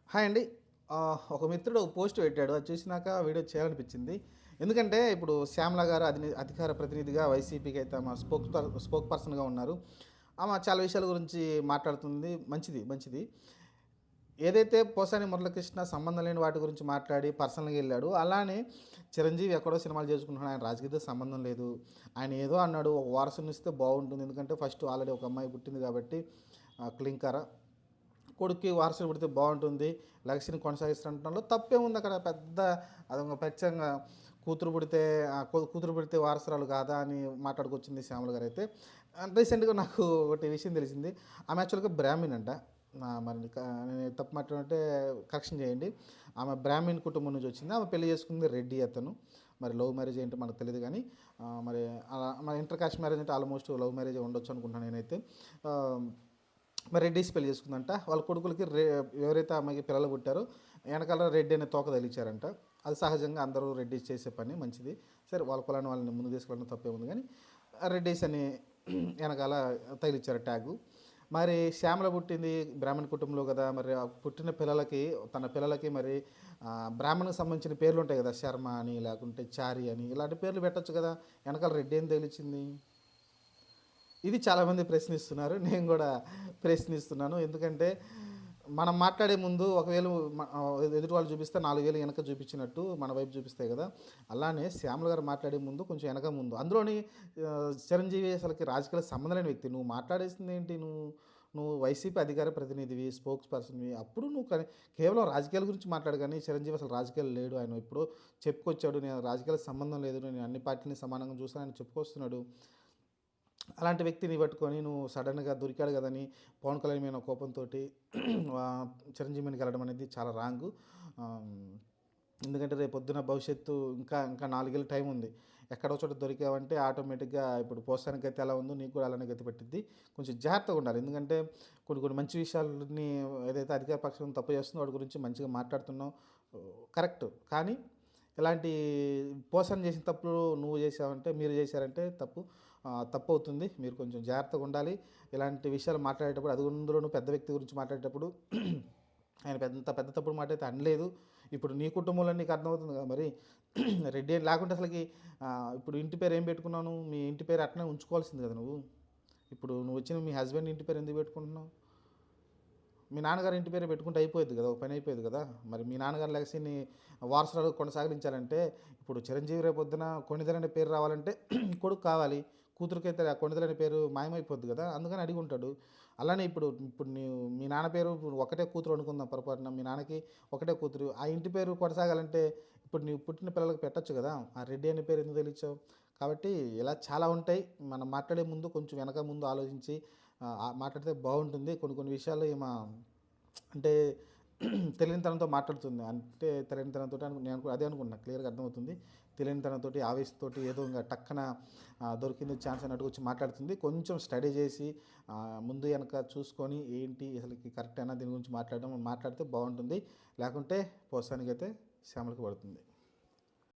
Hi అండి. ఒక మిత్రుడు ఒక పోస్ట్ పెట్టాడు. అది చూసినాక వీడియో చేయాలనిపించింది. ఎందుకంటే ఇప్పుడు శ్యామల గారు అధికార ప్రతినిధిగా వైసీపీకి అయితే ఆమె స్పోక్ పర్సన్‌గా ఉన్నారు. ఆమె చాలా విషయాల గురించి మాట్లాడుతుంది. మంచిది, మంచిది. ఏదైతే పోసాని మురళీకృష్ణ సంబంధం లేని వాటి గురించి మాట్లాడి పర్సనల్‌గా ఎళ్ళాడో, అలానే చిరంజీవి ఎక్కడో సినిమాలు చేసుకుంటున్నాడు. ఆయన రాజకీయాలతో సంబంధం లేదు. ఆయన ఏదో అన్నాడు. ఒక వారసునిస్తే బాగుంటుంది. ఎందుకంటే ఫస్ట్ ఆల్రెడీ ఒక అమ్మాయి పుట్టింది కాబట్టి క్లింకార. కొడుక్కి వారసుడు పుడితే బాగుంటుంది, లెగసీని కొనసాగిస్తుండటంలో తప్పేముంది అక్కడ? పెద్ద అదొక ప్రత్యేకంగా కూతురు పుడితే వారసురాలు కాదా అని మాట్లాడుకొచ్చింది శ్యామల గారు అయితే. రీసెంట్గా నాకు ఒకటి విషయం తెలిసింది. ఆమె యాక్చువల్గా బ్రాహ్మణ్ అంట. మరి నేను తప్పు మాట్లాడంటే కరెక్షన్ చేయండి. ఆమె బ్రాహ్మణ్ కుటుంబం నుంచి వచ్చింది. ఆమె పెళ్లి చేసుకుంది రెడ్డి అతను. మరి లవ్ మ్యారేజ్ ఏంటో మనకు తెలియదు కానీ మరి అలా మన ఇంటర్ కాస్ట్ మ్యారేజ్ అంటే ఆల్మోస్ట్ లవ్ మ్యారేజ్ ఉండొచ్చు అనుకుంటున్నాను నేనైతే. ఆ, మరి రెడ్డిస్ పెళ్లి చేసుకుందంట. వాళ్ళ కొడుకులకి ఎవరైతే అమ్మాయికి పిల్లలు పుట్టారో వెనకాల రెడ్డి అనే తోక తగిలిచ్చారంట. అది సహజంగా అందరూ రెడ్డిస్ చేసే పని, మంచిది. సరే వాళ్ళ కులాన్ని వాళ్ళని ముందు తీసుకెళ్ళడం తప్పే ఉంది కానీ రెడ్డిస్ అని వెనకాల తగిలిచ్చారు ట్యాగు. మరి శ్యామల పుట్టింది బ్రాహ్మణ కుటుంబంలో కదా, మరి ఆ పుట్టిన పిల్లలకి తన పిల్లలకి మరి బ్రాహ్మణ్కి సంబంధించిన పేర్లు ఉంటాయి కదా, శర్మ అని లేకుంటే చారి అని ఇలాంటి పేర్లు పెట్టచ్చు కదా. వెనకాల రెడ్డి అని తగిలిచ్చింది. ఇది చాలామంది ప్రశ్నిస్తున్నారు. నేను కూడా ప్రశ్నిస్తున్నాను. ఎందుకంటే మనం మాట్లాడే ముందు ఒకవేళ ఎదుటి వాళ్ళు చూపిస్తే 4 వేలు వెనక చూపించినట్టు మన వైపు చూపిస్తాయి కదా. అలానే శ్యామల గారు మాట్లాడే ముందు కొంచెం వెనక ముందు అందులోని చిరంజీవి అసలుకి రాజకీయాలకు సంబంధం లేని వ్యక్తి. నువ్వు మాట్లాడేసింది ఏంటి? నువ్వు నువ్వు వైసీపీ అధికార ప్రతినిధివి, స్పోక్స్ పర్సన్వి. అప్పుడు నువ్వు కేవలం రాజకీయాల గురించి మాట్లాడు. కానీ చిరంజీవి అసలు రాజకీయాలు లేడు. ఆయన ఎప్పుడో చెప్పుకొచ్చాడు, నేను రాజకీయాలకు సంబంధం లేదు, నేను అన్ని పార్టీని సమానంగా చూస్తాను ఆయన చెప్పుకొస్తున్నాడు. అలాంటి వ్యక్తిని పట్టుకొని నువ్వు సడన్గా దొరికాడు కదని పవన్ కళ్యాణ్ మీద కోపంతో చిరంజీవి మీదకి వెళ్ళడం అనేది చాలా రాంగు. ఎందుకంటే రేపు పొద్దున భవిష్యత్తు ఇంకా ఇంకా 4 ఏళ్ళ టైం ఉంది. ఎక్కడో చోట దొరికావంటే ఆటోమేటిక్గా ఇప్పుడు పోస్తానికి అయితే ఎలా ఉందో నీకు కూడా అలానే గతి పెట్టిద్ది. కొంచెం జాగ్రత్తగా ఉండాలి. ఎందుకంటే కొన్ని కొన్ని మంచి విషయాలని ఏదైతే అధికార పక్షం తప్పు చేస్తుందో వాటి గురించి మంచిగా మాట్లాడుతున్నావు, కరెక్ట్. కానీ ఇలాంటి పోషణ చేసిన తప్పులు నువ్వు చేసావంటే, మీరు చేశారంటే తప్పు అవుతుంది. మీరు కొంచెం జాగ్రత్తగా ఉండాలి. ఇలాంటి విషయాలు మాట్లాడేటప్పుడు, అది అందులోనూ పెద్ద వ్యక్తి గురించి మాట్లాడేటప్పుడు ఆయన పెద్ద తప్పుడు మాట అయితే అనలేదు. ఇప్పుడు నీ కుటుంబంలో నీకు అర్థమవుతుంది కదా మరి. రెడ్డి అని లేకుంటే అసలుకి ఇప్పుడు ఇంటి పేరు ఏం పెట్టుకున్నావు? మీ ఇంటి పేరు అట్లనే ఉంచుకోవాల్సింది కదా నువ్వు. ఇప్పుడు నువ్వు వచ్చిన మీ హస్బెండ్ ఇంటి పేరు ఎందుకు పెట్టుకుంటున్నావు? మీ నాన్నగారి ఇంటి పేరు పెట్టుకుంటే అయిపోయింది కదా, ఒక పని అయిపోయేది కదా. మరి మీ నాన్నగారి లెగసీని వారసురాలు కొనసాగించాలంటే ఇప్పుడు చిరంజీవి రేపు పొద్దున కొణిదెల పేరు రావాలంటే కొడుకు కావాలి. కూతురికైతే ఆ కొణిదెల పేరు మాయమైపోద్ది కదా, అందుకని అడిగి ఉంటాడు. అలానే ఇప్పుడు ఇప్పుడు మీ నాన్న పేరు ఒకటే కూతురు అనుకుందాం పొరపాటున, మీ నాన్నకి ఒకటే కూతురు, ఆ ఇంటి పేరు కొనసాగాలంటే ఇప్పుడు నీవు పుట్టిన పిల్లలకు పెట్టచ్చు కదా. ఆ రెడ్డి అనే పేరు ఎందుకు తెలిచావు? కాబట్టి ఇలా చాలా ఉంటాయి. మనం మాట్లాడే ముందు కొంచెం వెనక ముందు ఆలోచించి మాట్లాడితే బాగుంటుంది. కొన్ని కొన్ని విషయాలు అంటే తెలియనితనంతో మాట్లాడుతుంది. అంటే తెలియనితనంతో నేను అదే అనుకుంటున్నా, క్లియర్గా అర్థమవుతుంది. తెలియనితనంతో ఆవేశంతో ఏదో ఇంకా టక్కన దొరికింది ఛాన్స్ అన్నట్టు వచ్చి మాట్లాడుతుంది. కొంచెం స్టడీ చేసి ముందు వెనక చూసుకొని ఏంటి అసలుకి కరెక్ట్ అయినా దీని గురించి మాట్లాడితే బాగుంటుంది. లేకుంటే పోసానికైతే శ్యామలకు పడుతుంది.